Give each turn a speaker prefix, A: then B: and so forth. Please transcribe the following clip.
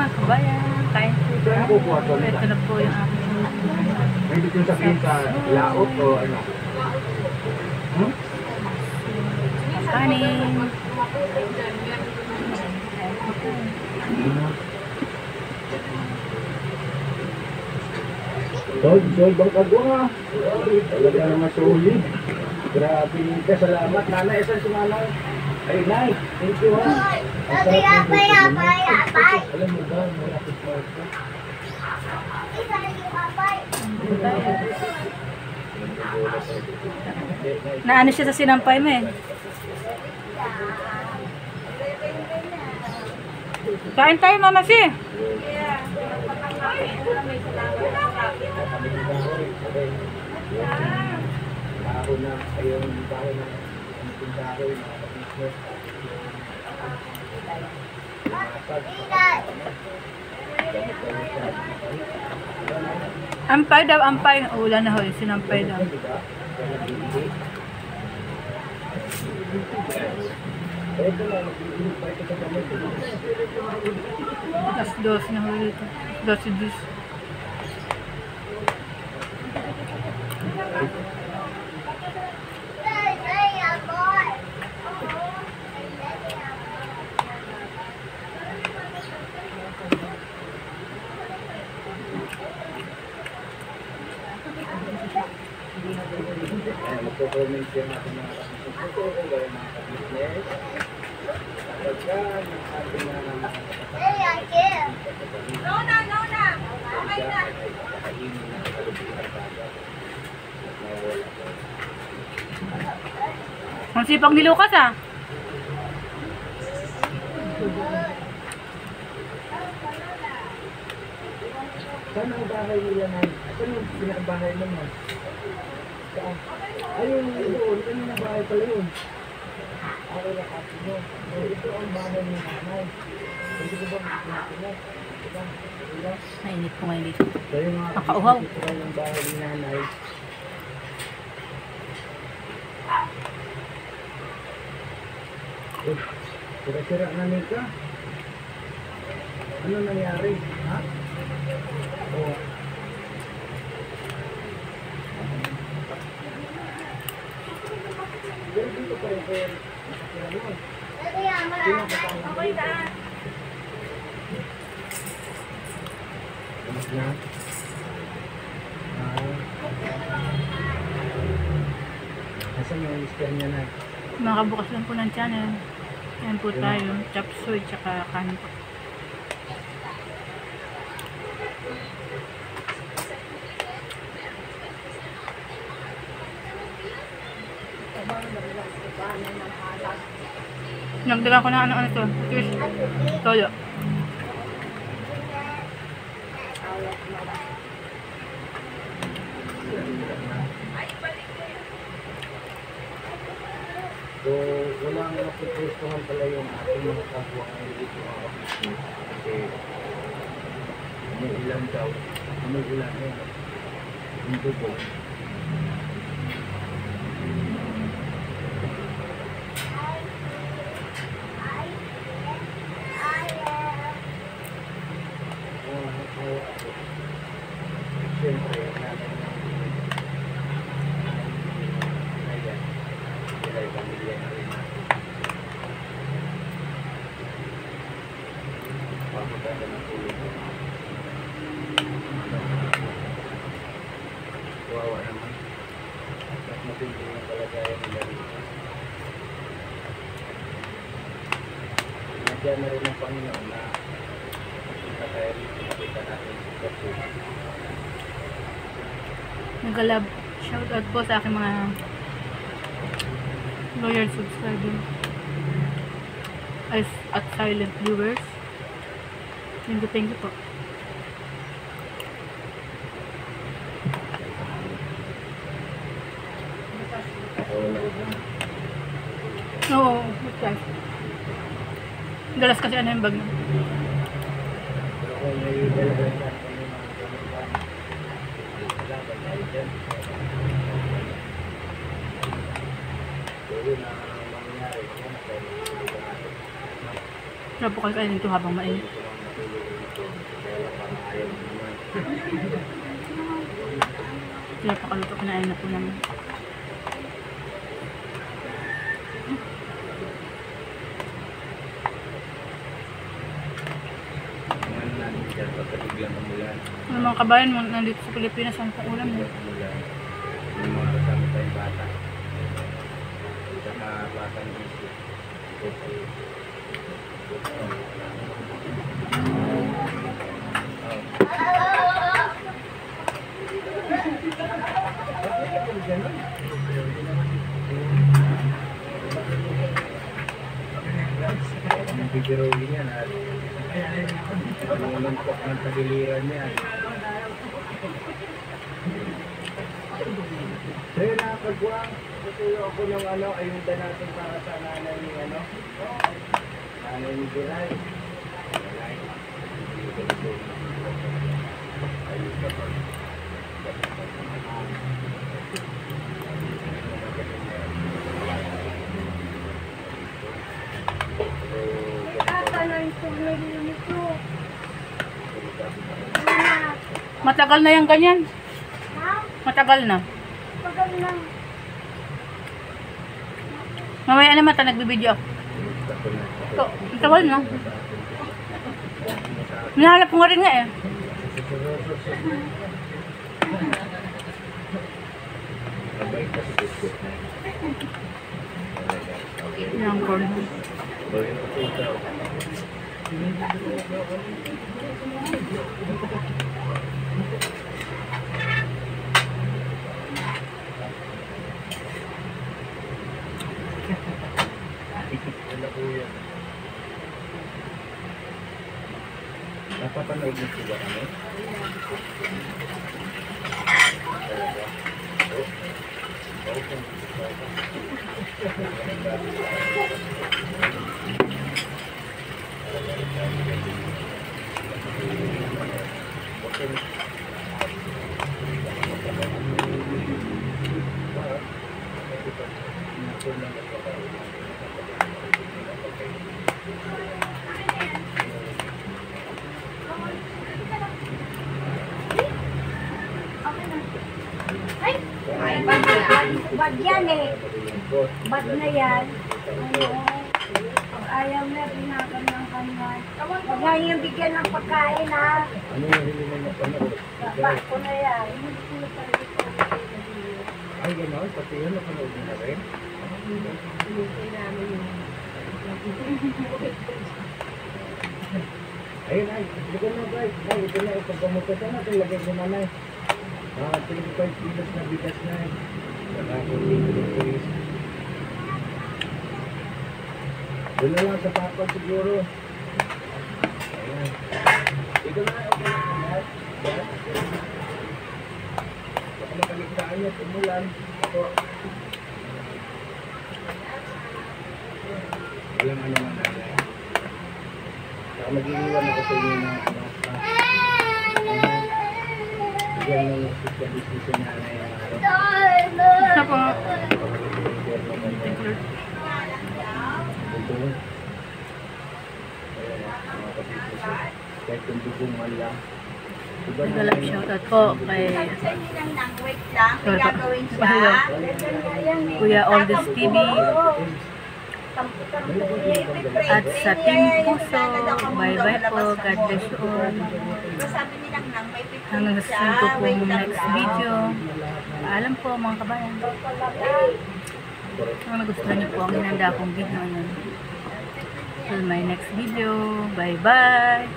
A: mga kabayan, kain po tayo. Ito na po yung aking
B: May gusto yung sabihin sa laot o ano?
A: kanin.
B: Sol, bang kago nga. Talaga naman solid. Grabe ka, salamat. Nanay, saan si nanay? Ay, nay, thank you ha.
C: Apay.
B: Alam mo ba, malapit pa ito.
A: Naano siya sa sinampay mo eh. Kain tayo, Mama Si.
B: Baho na, ayun, baho na. Ang tindahoy, mga kapitlet.
A: Ampay daw, ampay. Ulan na ho, sinampay daw. Alas 12 na ho dito. 12.
B: Magpo-comment yan natin mga kapitlet. Kung gawin mga kapitlet. Pagka yung ating mga
A: Ang sipag ni Lucas ah.
B: saan ang bahay nila na? Saan yung pinakabahay naman? Saan? Ayun, doon. Ano na bahay pala yun? Ako na kasi mo. Ito ang bahay ni nanay. Hindi ko ba pinapinag? Diba?
A: Mainit po ngayon dito.
B: So yung mga
A: Nakauhaw.
B: ito yung bahay ni nanay. Sira-sira na nika. Ano nangyari? Ha? Oo. Pero dito pa rin kayo.
C: Okay na.
B: Kamas na. Nasaan yung mister niya na?
A: Makabukas lang po ng channel. Yan po tayo. Chop suey tsaka kanin po. Nagdagan ko na ano ito. Fish. Toyo.
B: So, walang napupustuhan pala yung ating mga kapwa ngayon dito mga kapitlet. Kasi, umuulan daw. Umuulan eh. Yung dugo. Siyempre, natin ayan, sila yung pamilya na rin natin. Pagkakanda ng tulong ko. Wawa naman. At matindi na kalagayan nila rito. Nagyan na rin ng Panginoon na makita tayo rito, makita natin si Kapit.
A: Nag-love shoutout po sa aking mga loyal subscriber at silent viewers. Thank you po. Oo, okay. Dalas kasi ano yung bag na.
B: Pero kung may dalagan ka kung may mga kamukhan, laban tayo dyan. So yun ang mangyayari. Yan ang kaya natin.
A: Wala po kayo kainin ito habang mainit.
B: Ito ang matulog dito.
A: Kaya pakaluto, kinain na po namin.
B: Ano natin dyan, pagkabiglang umulan.
A: Yung mga kabayan mo, nandito sa Pilipinas, ang ulam mo.
B: Umulan. Yung mga kasama tayong bata. Saka batang isip. Ang bigirowin yan at lumuluntok ng tagiliran niya. So yun na, pagwang, tutuyo ako ng ayuda natin para sa nanay ni nanay ni Bilay. Ayuda pa.
A: Matagal na yung ganyan. Matagal na. Mamaya naman ta nagbibideo ako. Ito, matagal na. Nahanap ko nga rin nga eh. Yung corn.
B: Napapanood mo sila kami?
C: Bad yan eh. Bad na yan. Ayaw na, binagan ng kanyan. Huwag nga yung bigyan ng pagkain ha.
B: Ano yung hindi mo napanood?
C: Bak ko na yan. Hindi ko na
B: Ay, gano'n? Pati yun napanood mo na rin? Ayun, ay. Ito na, guys. Ay, ito na. Ipagkamuto ka na. Lagay mo na na. 25 kilos na bigas na eh. Saka 14 kilos. Doon na lang sa papa siguro. Ayan. Ito na. Okay na. Lahat. Baka makaligtaan niya. Tumulan. Ako. Walang ano man na. Saka mag-iiwan ako sa inyo na yan yung specialist sa nanay ang araw.
A: Isa po.
B: Kahit kung dugungan lang.
A: Nagalap shoutout po kay
C: wait lang. May gagawin siya.
A: Kuya Aldous TV at sa Team Puso. Bye bye po. God bless you all.
C: Sabi nilang nang may
A: Hanggang sa susunod ko pong next video. Paalam po mga kabayan. Kung nagustuhan niyo po ang hinanda kong video ngayon. Till my next video. Bye bye.